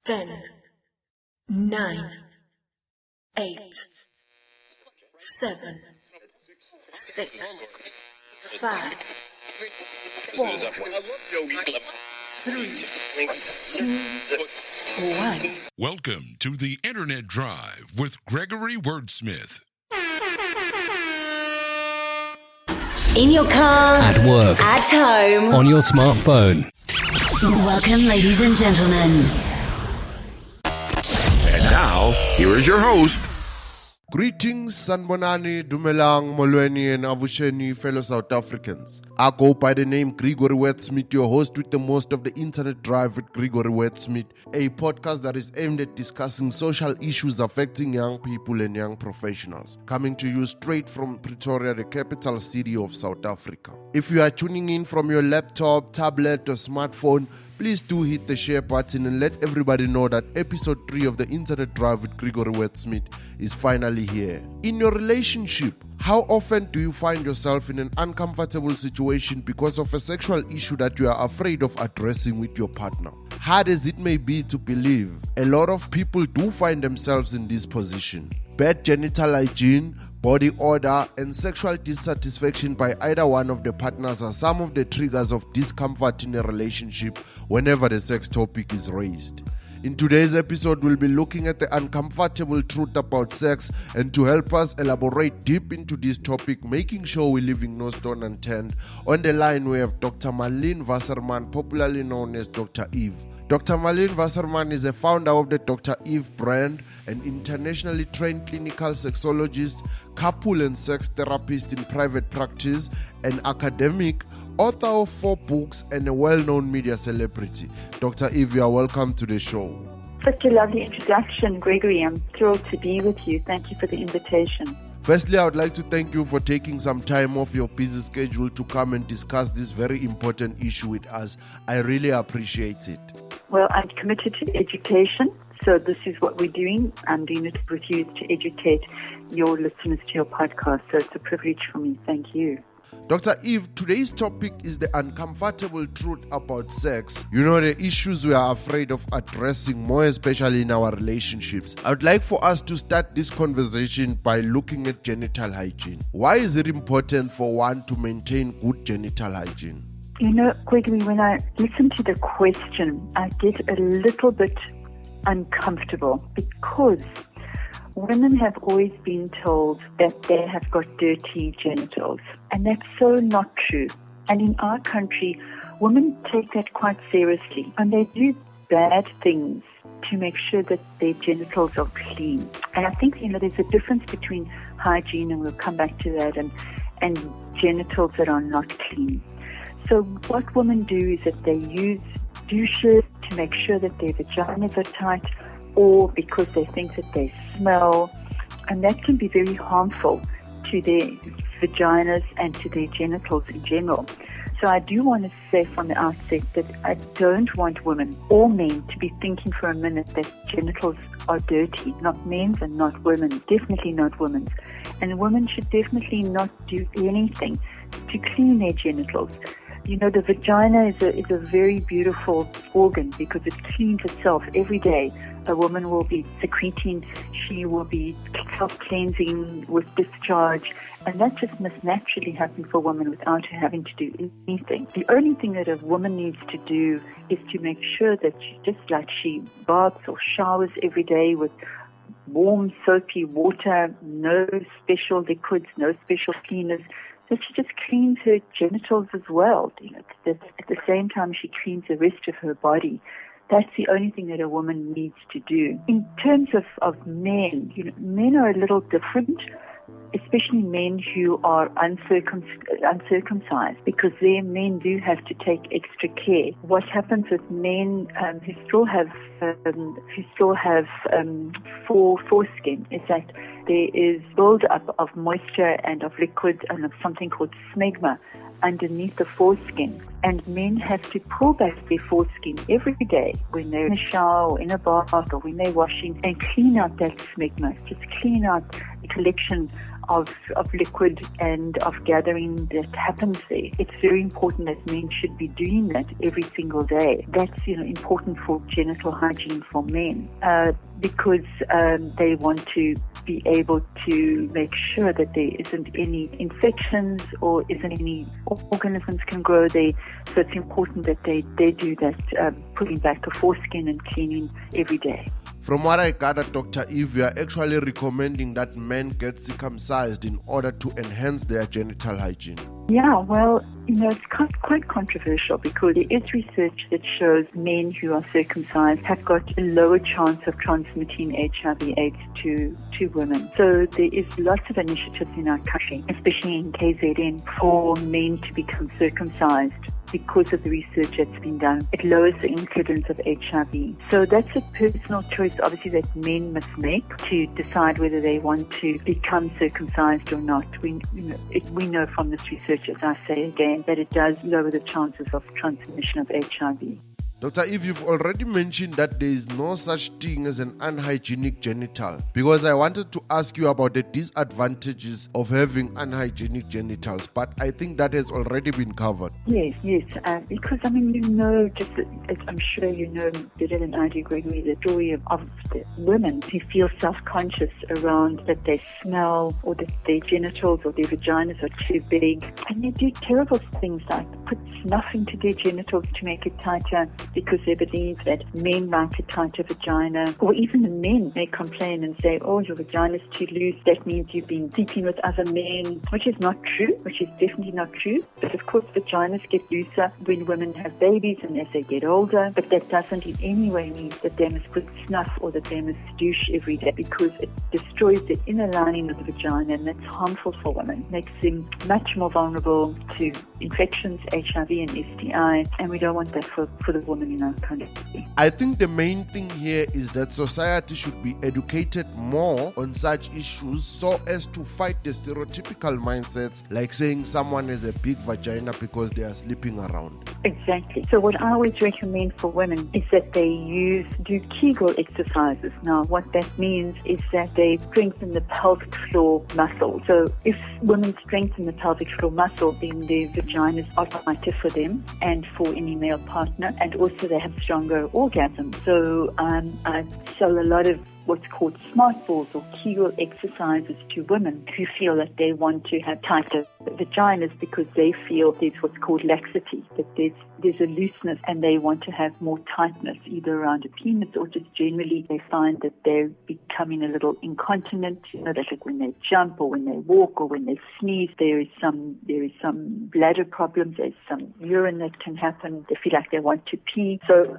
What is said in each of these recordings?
10, 9, 8, 7, 6, 5, 4, 3, 2, 1. Welcome to the Internet Drive with Gregory Wordsmith. In your car, at work, at home, on your smartphone. Welcome, ladies and gentlemen. And now, here is your host. Greetings, Sanbonani, Dumelang, Molweni, and Avusheni, fellow South Africans. I go by the name Gregory Wordsmith, your host with the most of the Internet Drive with Gregory Wordsmith, a podcast that is aimed at discussing social issues affecting young people and young professionals. Coming to you straight from Pretoria, the capital city of South Africa. If you are tuning in from your laptop, tablet, or smartphone, please do hit the share button and let everybody know that episode 3 of the Internet Drive with Gregory Wordsmith is finally here. In your relationship, how often do you find yourself in an uncomfortable situation because of a sexual issue that you are afraid of addressing with your partner? Hard as it may be to believe, a lot of people do find themselves in this position. Bad genital hygiene, body odor, and sexual dissatisfaction by either one of the partners are some of the triggers of discomfort in a relationship whenever the sex topic is raised. In today's episode, we'll be looking at the uncomfortable truth about sex, and to help us elaborate deep into this topic, making sure we're leaving no stone unturned, on the line we have Dr. Marlene Wasserman, popularly known as Dr. Eve. Dr. Marlene Wasserman is a founder of the Dr. Eve brand, an internationally trained clinical sexologist, couple and sex therapist in private practice, an academic, author of 4 books, and a well-known media celebrity. Dr. Eve, you are welcome to the show. Such a lovely introduction, Gregory. I'm thrilled to be with you. Thank you for the invitation. Firstly, I would like to thank you for taking some time off your busy schedule to come and discuss this very important issue with us. I really appreciate it. Well, I'm committed to education, so this is what we're doing. I'm doing it with you to educate your listeners to your podcast, so it's a privilege for me. Thank you. Dr. Eve, today's topic is the uncomfortable truth about sex. You know, the issues we are afraid of addressing, more especially in our relationships. I would like for us to start this conversation by looking at genital hygiene. Why is it important for one to maintain good genital hygiene? You know, Gregory, when I listen to the question, I get a little bit uncomfortable because women have always been told that they have got dirty genitals, and that's so not true. And in our country, women take that quite seriously, and they do bad things to make sure that their genitals are clean. And I think, there's a difference between hygiene, and we'll come back to that, and genitals that are not clean. So what women do is that they use douches to make sure that their vaginas are tight, or because they think that they smell, and that can be very harmful to their vaginas and to their genitals in general. So I do want to say from the outset that I don't want women or men to be thinking for a minute that genitals are dirty, not men's and not women's, definitely not women's. And women should definitely not do anything to clean their genitals. You know, the vagina is a very beautiful organ because it cleans itself every day. A woman will be secreting, she will be self-cleansing with discharge, and that just must naturally happen for women without her having to do anything. The only thing that a woman needs to do is to make sure that she baths or showers every day with warm, soapy water, no special liquids, no special cleaners, that she just cleans her genitals as well. At the same time she cleans the rest of her body. That's the only thing that a woman needs to do. In terms of men, men are a little different, especially men who are uncircumcised, because men do have to take extra care. What happens with men who still have foreskin is that there is build-up of moisture and of liquids and of something called smegma underneath the foreskin, and men have to pull back their foreskin every day when they're in a shower or in a bath or when they're washing, and clean out that smegma, just clean out the collection of liquid and of gathering that happens there. It's very important that men should be doing that every single day. That's important for genital hygiene for men because they want to be able to make sure that there isn't any infections or isn't any organisms can grow there. So it's important that they do that, putting back the foreskin and cleaning every day. From what I gathered, Dr. Eve, you are actually recommending that men get circumcised in order to enhance their genital hygiene. Yeah, well, it's quite controversial because there is research that shows men who are circumcised have got a lower chance of transmitting HIV/AIDS to women. So there is lots of initiatives in our country, especially in KZN, for men to become circumcised. Because of the research that's been done, it lowers the incidence of HIV. So that's a personal choice, obviously, that men must make to decide whether they want to become circumcised or not. We know from this research, as I say again, that it does lower the chances of transmission of HIV. Dr. Eve, you've already mentioned that there is no such thing as an unhygienic genital, because I wanted to ask you about the disadvantages of having unhygienic genitals, but I think that has already been covered. Yes, because just as I'm sure you know better than I do, Gregory, the story of the women who feel self-conscious around that they smell or that their genitals or their vaginas are too big, and they do terrible things like put snuff into their genitals to make it tighter, because they believe that men like a tighter vagina, or even the men may complain and say, oh, your vagina is too loose, that means you've been sleeping with other men, which is not true, which is definitely not true. But of course, vaginas get looser when women have babies and as they get older, but that doesn't in any way mean that they must put snuff or that they must douche every day, because it destroys the inner lining of the vagina, and that's harmful for women. It makes them much more vulnerable to infections, HIV and STI, and we don't want that for the woman in our country. I think the main thing here is that society should be educated more on such issues so as to fight the stereotypical mindsets like saying someone has a big vagina because they are sleeping around. Exactly. So what I always recommend for women is that they do Kegel exercises. Now what that means is that they strengthen the pelvic floor muscle. So if women strengthen the pelvic floor muscle, then their vaginas are tighter for them and for any male partner, and also they have stronger orgasms. So I sell a lot of what's called smart balls or Kegel exercises to women who feel that they want to have tighter vaginas because they feel there's what's called laxity, that there's a looseness and they want to have more tightness either around a penis or just generally they find that they're becoming a little incontinent, that like when they jump or when they walk or when they sneeze, there is some bladder problems, there's some urine that can happen, they feel like they want to pee. So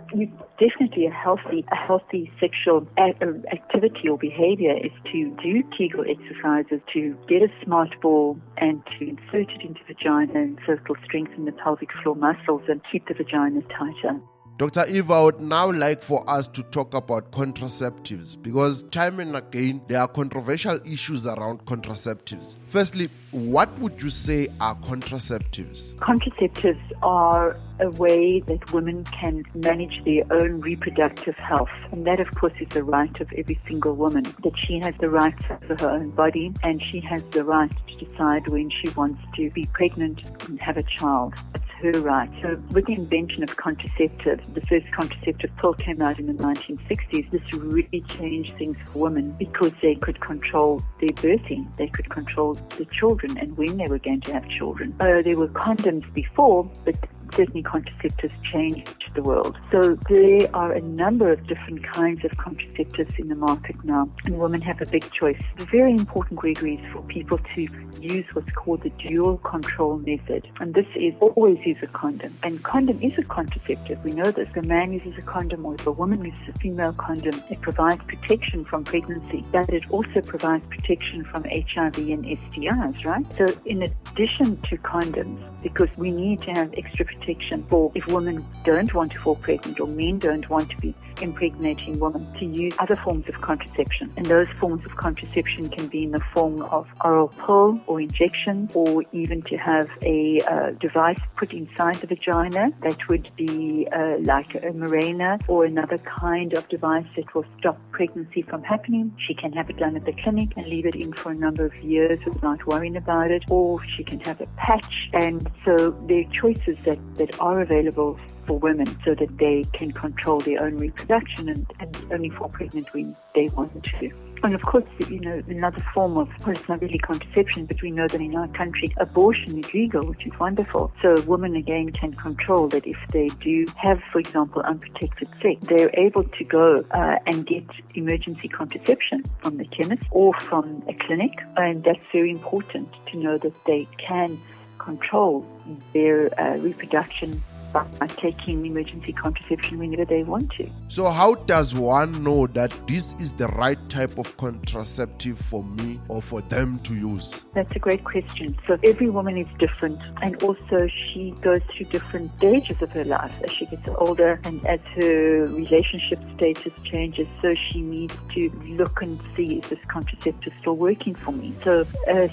definitely a healthy sexual activity or behavior is to do Kegel exercises, to get a smart ball and to insert it into the vagina, and so it will strengthen the pelvic floor muscles and keep the vagina tighter. Dr. Eve, I would now like for us to talk about contraceptives, because time and again there are controversial issues around contraceptives. Firstly, what would you say are contraceptives? Contraceptives are a way that women can manage their own reproductive health. And that, of course, is the right of every single woman, that she has the right over her own body and she has the right to decide when she wants to be pregnant and have a child. It's her right. So with the invention of contraceptives, the first contraceptive pill came out in the 1960s, this really changed things for women because they could control their birthing, they could control the children and when they were going to have children. There were condoms before, but certainly contraceptives changed the world. So there are a number of different kinds of contraceptives in the market now, and women have a big choice. The very important, Gregory, is for people to use what's called the dual control method, and this is always use a condom. And condom is a contraceptive. We know this. If a man uses a condom or if a woman uses a female condom, it provides protection from pregnancy, but it also provides protection from HIV and STIs, right? So in addition to condoms, because we need to have extra protection for if women don't want to fall pregnant or men don't want to be impregnating woman to use other forms of contraception. And those forms of contraception can be in the form of oral pill or injection, or even to have a device put inside the vagina that would be like a Mirena or another kind of device that will stop pregnancy from happening. She can have it done at the clinic and leave it in for a number of years without worrying about it, or she can have a patch. And so there are choices that are available for women so that they can control their own reproduction and only fall pregnant when they want to. And of course, another form of, well, it's not really contraception, but we know that in our country, abortion is legal, which is wonderful. So women, again, can control that if they do have, for example, unprotected sex, they're able to go and get emergency contraception from the chemist or from a clinic. And that's very important to know that they can control their reproduction by taking emergency contraception whenever they want to. So how does one know that this is the right type of contraceptive for me or for them to use? That's a great question. So every woman is different, and also she goes through different stages of her life as she gets older and as her relationship status changes. So she needs to look and see, is this contraceptive still working for me? So a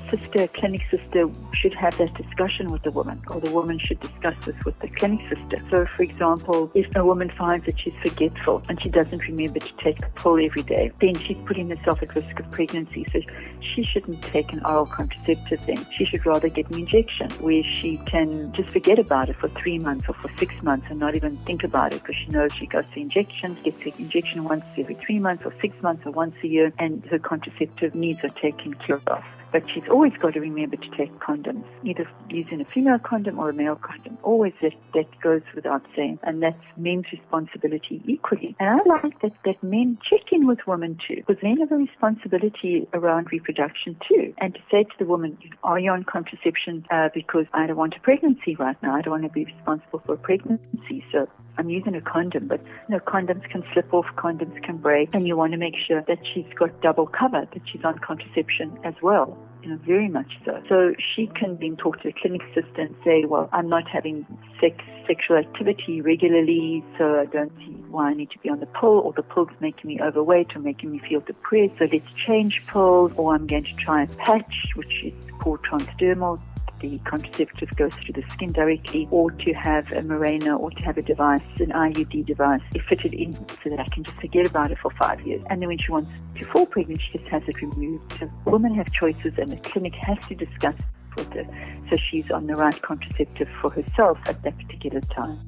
clinic sister should have that discussion with the woman, or the woman should discuss this with the clinic sister. So, for example, if a woman finds that she's forgetful and she doesn't remember to take the pill every day, then she's putting herself at risk of pregnancy. So she shouldn't take an oral contraceptive then. She should rather get an injection where she can just forget about it for 3 months or for 6 months and not even think about it, because she knows she goes to injections, gets the injection once every 3 months or 6 months or once a year, and her contraceptive needs are taken care of. But she's always got to remember to take condoms, either using a female condom or a male condom. Always that goes without saying. And that's men's responsibility equally. And I like that men check in with women too, because men have a responsibility around reproduction too. And to say to the woman, are you on contraception? Because I don't want a pregnancy right now. I don't want to be responsible for a pregnancy. So I'm using a condom, but condoms can slip off, condoms can break, and you want to make sure that she's got double cover, that she's on contraception as well. Very much so. So she can then talk to a clinic sister and say, well, I'm not having sexual activity regularly, so I don't see why I need to be on the pill, or the pill's making me overweight or making me feel depressed, so let's change pills, or I'm going to try a patch, which is called transdermal. The contraceptive goes through the skin directly, or to have a Mirena, or to have a device, an IUD device, fitted in so that I can just forget about it for 5 years. And then when she wants to fall pregnant, she just has it removed. So women have choices, and the clinic has to discuss with her so she's on the right contraceptive for herself at that particular time.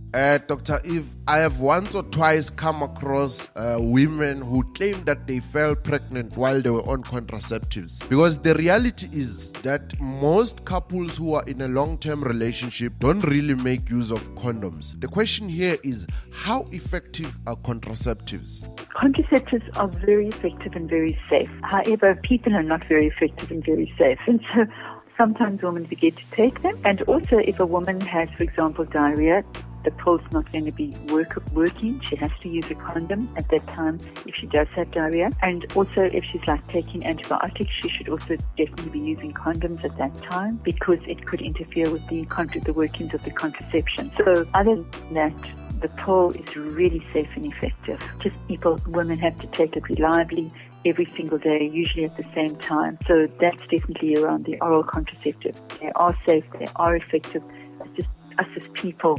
Dr. Eve, I have once or twice come across women who claim that they fell pregnant while they were on contraceptives. Because the reality is that most couples who are in a long-term relationship don't really make use of condoms. The question here is, how effective are contraceptives? Contraceptives are very effective and very safe. However, people are not very effective and very safe. And so sometimes women forget to take them. And also, if a woman has, for example, diarrhea, the pill's not going to be working. She has to use a condom at that time if she does have diarrhea. And also, if she's taking antibiotics, she should also definitely be using condoms at that time, because it could interfere with the workings of the contraception. So other than that, the pill is really safe and effective. Just women have to take it reliably every single day, usually at the same time. So that's definitely around the oral contraceptive. They are safe, they are effective. It's just us as people,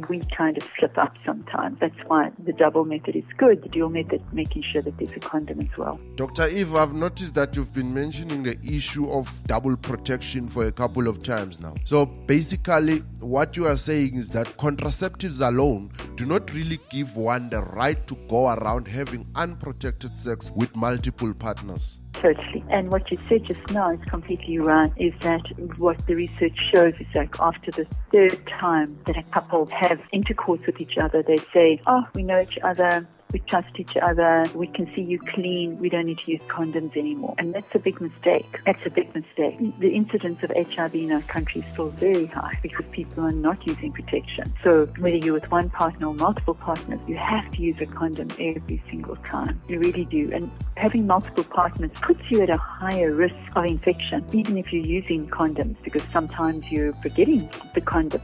we kind of slip up sometimes. That's why the double method is good, the dual method, making sure that there's a condom as well. Dr. Eve, I've noticed that you've been mentioning the issue of double protection for a couple of times now. So basically, what you are saying is that contraceptives alone do not really give one the right to go around having unprotected sex with multiple partners. Totally. And what you said just now is completely right, is that what the research shows is after the third time that a couple have intercourse with each other, they say, we know each other, we trust each other, we can see you clean, we don't need to use condoms anymore. And that's a big mistake. That's a big mistake. The incidence of HIV in our country is still very high because people are not using protection. So whether you're with one partner or multiple partners, you have to use a condom every single time. You really do. And having multiple partners puts you at a higher risk of infection, even if you're using condoms, because sometimes you're forgetting the condom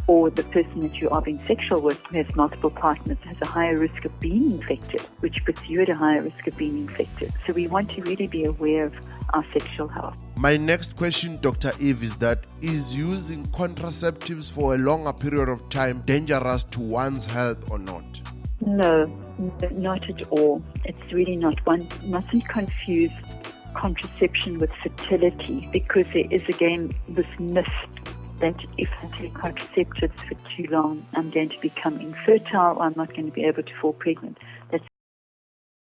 or the person that you are being sexual with who has multiple partners has a higher risk of being infected, which puts you at a higher risk of being infected. So we want to really be aware of our sexual health. My next question, Dr. Eve, is that is using contraceptives for a longer period of time dangerous to one's health or not? No, not at all. It's really not. One mustn't confuse contraception with fertility, because there is again this myth that if I take contraceptives for too long, I'm going to become infertile or I'm not going to be able to fall pregnant. That's